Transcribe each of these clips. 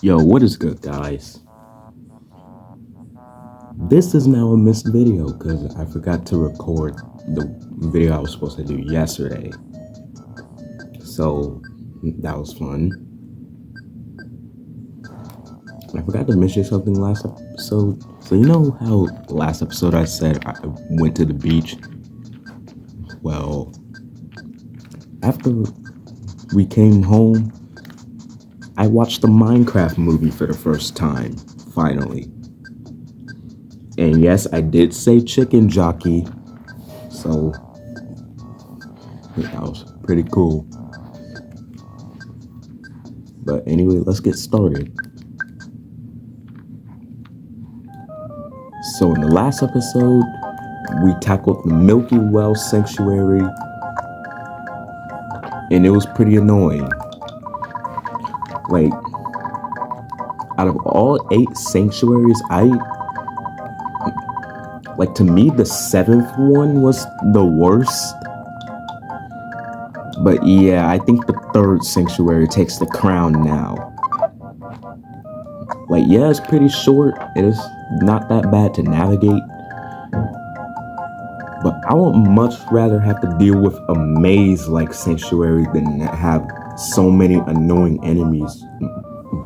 Yo, what is good, guys? This is now a missed video because I forgot to record the video I was supposed to do yesterday. So that was fun. I forgot to mention something last episode. So you know how last episode I said I went to the beach? Well, after we came home, I watched the Minecraft movie for the first time, finally. And yes, I did say chicken jockey, so that was pretty cool. But anyway, let's get started. So in the last episode, we tackled the Milky Well Sanctuary, and it was pretty annoying. Like, out of all 8 sanctuaries, to me, the 7th one was the worst. But yeah, I think the 3rd sanctuary takes the crown now. Like, yeah, it's pretty short. It is not that bad to navigate. But I would much rather have to deal with a maze-like sanctuary than have so many annoying enemies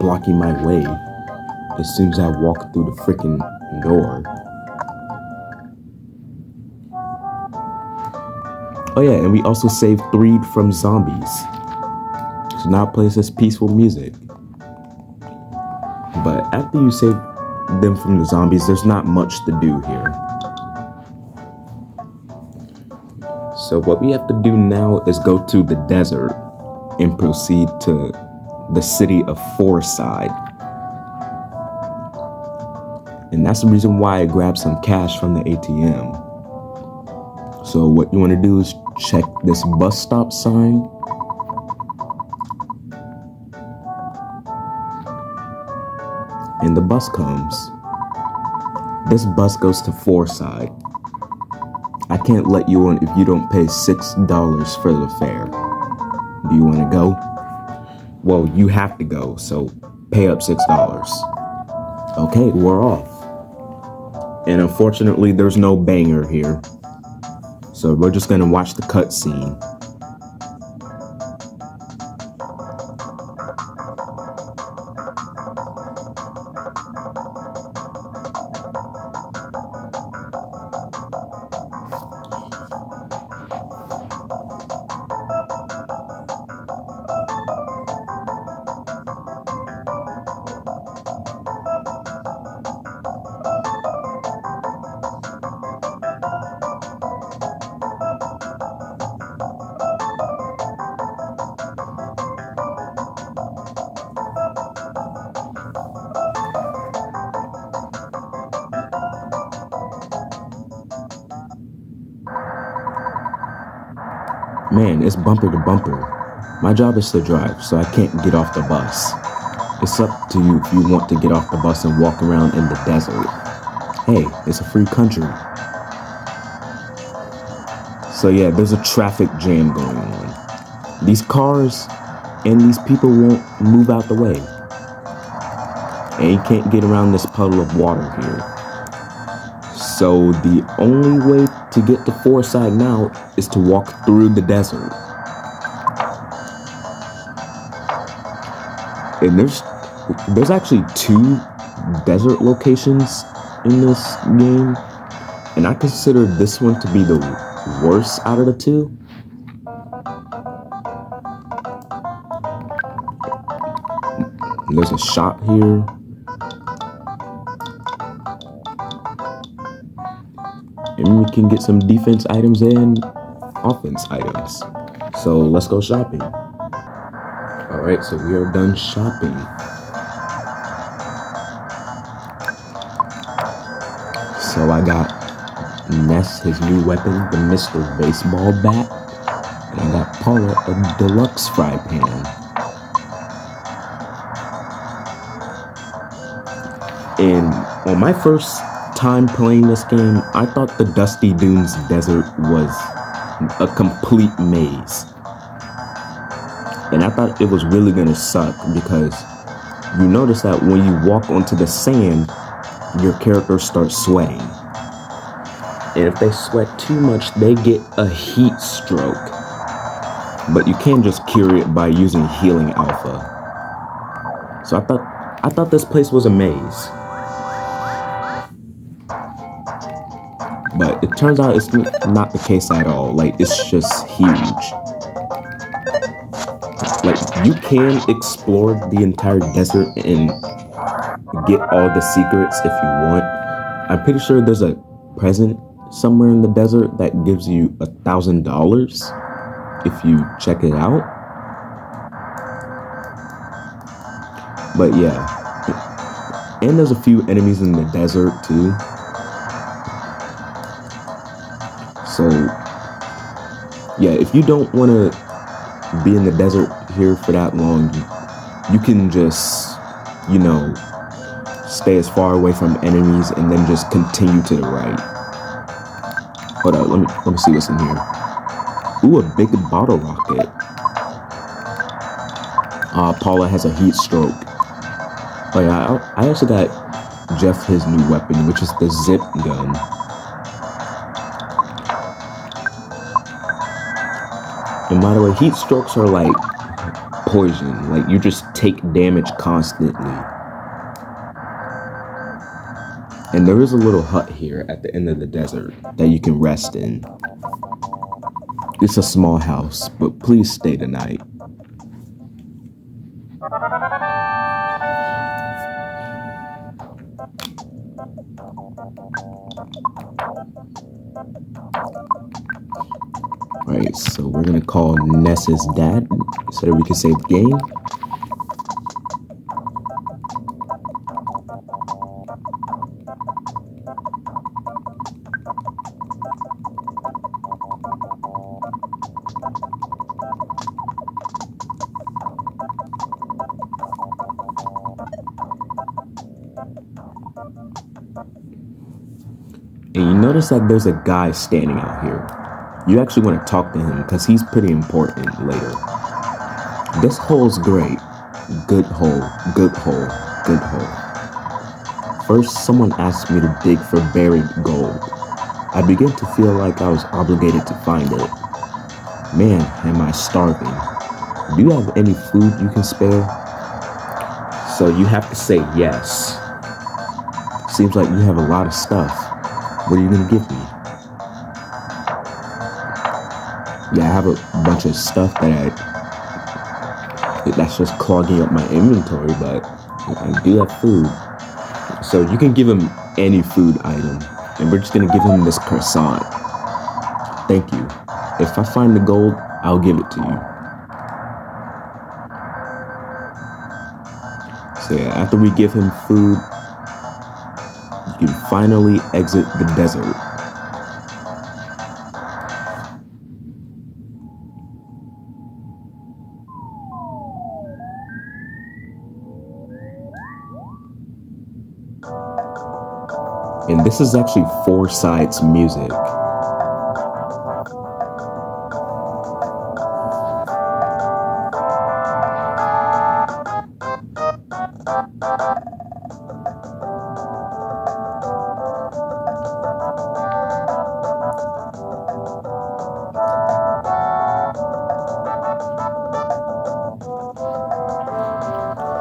blocking my way as soon as I walk through the freaking door. Oh yeah, and we also saved 3 from zombies. So now it plays this peaceful music. But after you save them from the zombies, there's not much to do here. So what we have to do now is go to the desert and proceed to the city of Fourside. And that's the reason why I grabbed some cash from the ATM. So what you want to do is check this bus stop sign. And the bus comes. This bus goes to Fourside. I can't let you on if you don't pay $6 for the fare. Do you want to go? Well, you have to go, so pay up $6. Okay, we're off. And unfortunately, there's no banger here. So we're just gonna watch the cutscene. Man, it's bumper to bumper. My job is to drive, so I can't get off the bus. It's up to you if you want to get off the bus and walk around in the desert. Hey, it's a free country. So yeah, there's a traffic jam going on. These cars and these people won't move out the way. And you can't get around this puddle of water here. So the only way to get to Fourside now is to walk through the desert. And there's actually 2 desert locations in this game, and I consider this one to be the worst out of the 2. There's a shop here. And we can get some defense items and offense items. So let's go shopping. Alright, so we are done shopping. So I got Ness his new weapon, the Mr. Baseball Bat. And I got Paula a deluxe fry pan. And on my first time playing this game, I thought the Dusty Dunes desert was a complete maze. And I thought it was really gonna suck because you notice that when you walk onto the sand, your character starts sweating. And if they sweat too much, they get a heat stroke. But you can just cure it by using healing alpha. So I thought this place was a maze. But it turns out it's not the case at all. Like, it's just huge. Like, you can explore the entire desert and get all the secrets if you want. I'm pretty sure there's a present somewhere in the desert that gives you $1,000 if you check it out. But yeah, and there's a few enemies in the desert too. So yeah, if you don't want to be in the desert here for that long, you can just, you know, stay as far away from enemies and then just continue to the right. Hold up, let me see what's in here. Ooh, a big bottle rocket. Paula has a heat stroke. Oh yeah, I also got Jeff his new weapon, which is the zip gun. And by the way, heat strokes are like poison. Like, you just take damage constantly. And there is a little hut here at the end of the desert that you can rest in. It's a small house, but please stay the night. Alright, so we're gonna call Ness's dad so that we can save the game. And you notice that there's a guy standing out here. You actually want to talk to him because he's pretty important later. This hole's great. Good hole, good hole, good hole. First, someone asked me to dig for buried gold. I began to feel like I was obligated to find it. Man, am I starving. Do you have any food you can spare? So you have to say yes. Seems like you have a lot of stuff. What are you gonna give me? Yeah, I have a bunch of stuff that's just clogging up my inventory, but I do have food. So you can give him any food item, and we're just gonna give him this croissant. Thank you. If I find the gold, I'll give it to you. So yeah, after we give him food, you can finally exit the desert. And this is actually Fourside's music.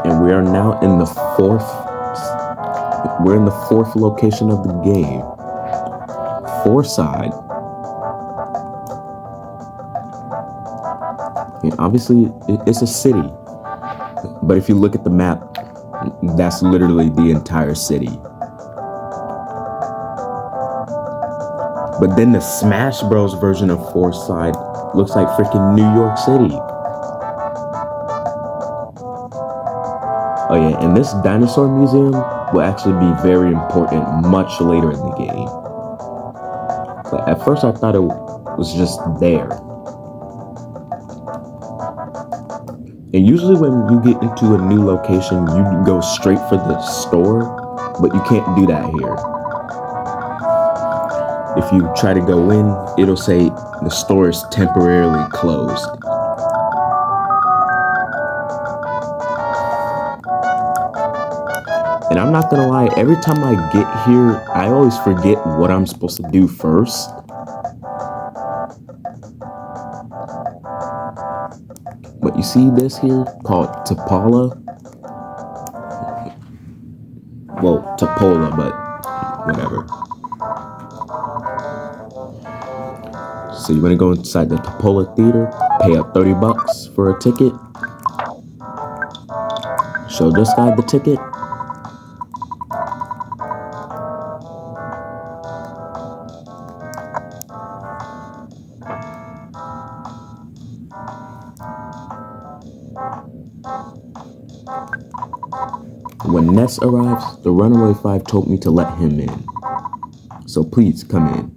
And we are now in the fourth location of the game, Fourside. And obviously, it's a city. But if you look at the map, that's literally the entire city. But then the Smash Bros. Version of Fourside looks like freaking New York City. Oh yeah, and this dinosaur museum will actually be very important much later in the game. But at first I thought it was just there. And usually when you get into a new location, you go straight for the store, but you can't do that here. If you try to go in, it'll say the store is temporarily closed. every time I get here, I always forget what I'm supposed to do first. But you see this here called Topola? Well, Topola, but whatever. So you want to go inside the Topola Theater, pay up $30 for a ticket. Show this guy the ticket. When Ness arrives, the Runaway Five told me to let him in. So please come in.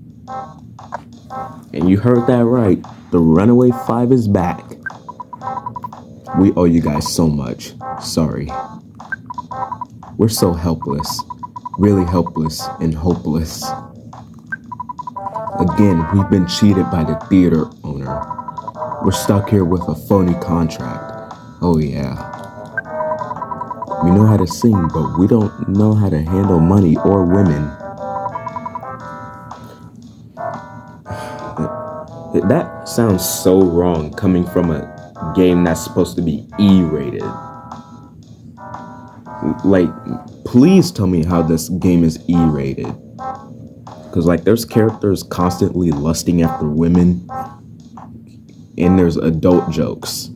And you heard that right. The Runaway Five is back. We owe you guys so much. Sorry. We're so helpless. Really helpless and hopeless. Again, we've been cheated by the theater owner. We're stuck here with a phony contract. Oh yeah. We know how to sing, but we don't know how to handle money or women. That sounds so wrong coming from a game that's supposed to be E-rated. Like, please tell me how this game is E-rated. Because, like, there's characters constantly lusting after women, and there's adult jokes.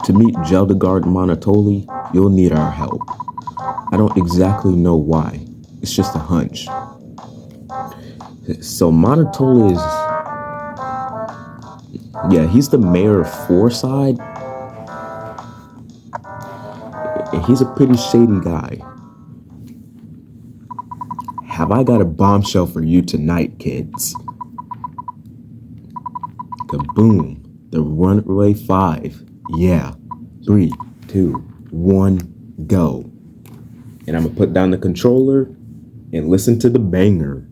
To meet Jeldegard Monotoli, you'll need our help. I don't exactly know why. It's just a hunch. So Monotoli is... yeah, he's the mayor of Fourside. And he's a pretty shady guy. Have I got a bombshell for you tonight, kids? Kaboom. The Runaway Five. Yeah. 3, 2, 1, go. And I'm gonna put down the controller and listen to the banger.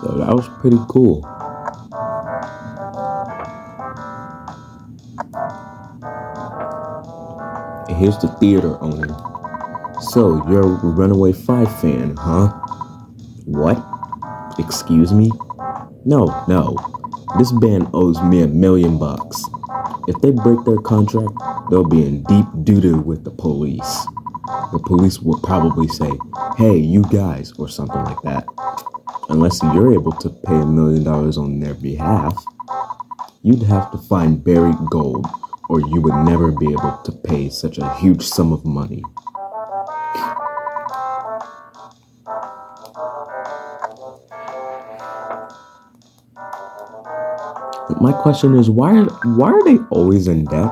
So that was pretty cool. And here's the theater owner. So, you're a Runaway Five fan, huh? What? Excuse me? No. This band owes me $1 million. If they break their contract, they'll be in deep doo-doo with the police. The police will probably say, hey, you guys, or something like that. Unless you're able to pay $1 million on their behalf. You'd have to find buried gold, or you would never be able to pay such a huge sum of money. My question is, why are they always in debt?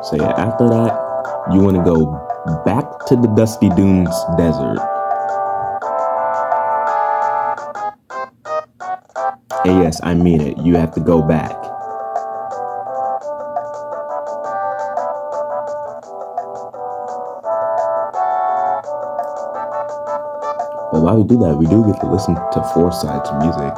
So yeah, after that, you want to go back to the Dusty Dunes desert. And yes, I mean it. You have to go back. But while we do that, we do get to listen to Fourside's music.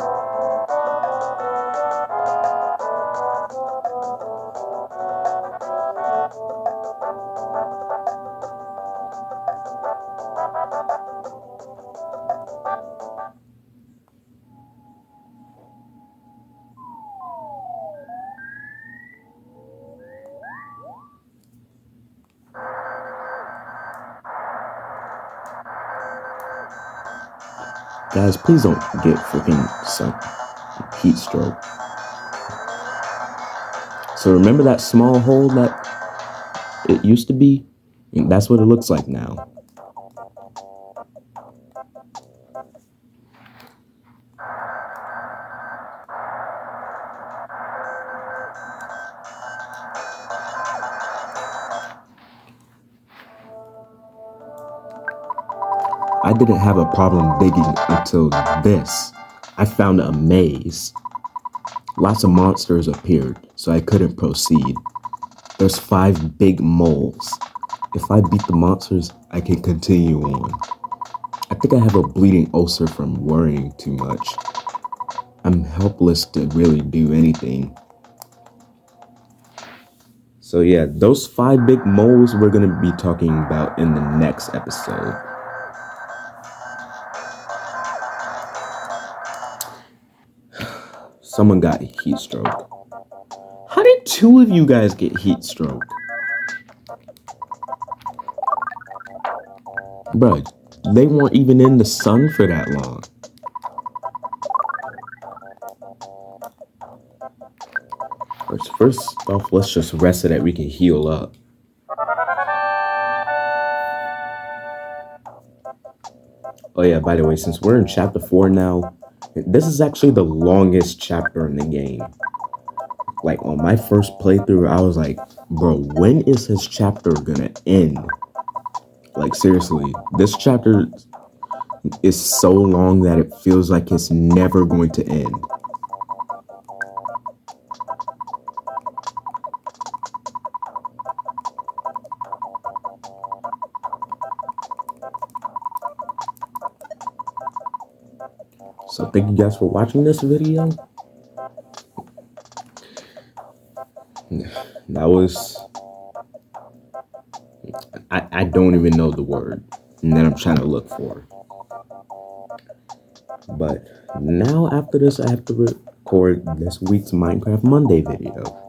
Guys, please don't get freaking some heat stroke. So remember that small hole that it used to be? And that's what it looks like now. I didn't have a problem digging until this. I found a maze. Lots of monsters appeared, so I couldn't proceed. There's 5 big moles. If I beat the monsters, I can continue on. I think I have a bleeding ulcer from worrying too much. I'm helpless to really do anything. So yeah, those 5 big moles we're going to be talking about in the next episode. Someone got heat stroke. How did 2 of you guys get heat stroke? Bruh, they weren't even in the sun for that long. First off, let's just rest so that we can heal up. Oh yeah, by the way, since we're in chapter 4 now, this is actually the longest chapter in the game. Like, on my first playthrough, I was like, bro, when is his chapter gonna end? Like, seriously, this chapter is so long that it feels like it's never going to end. So thank you guys for watching this video. That was... I don't even know the word that I'm trying to look for. But now after this, I have to record this week's Minecraft Monday video.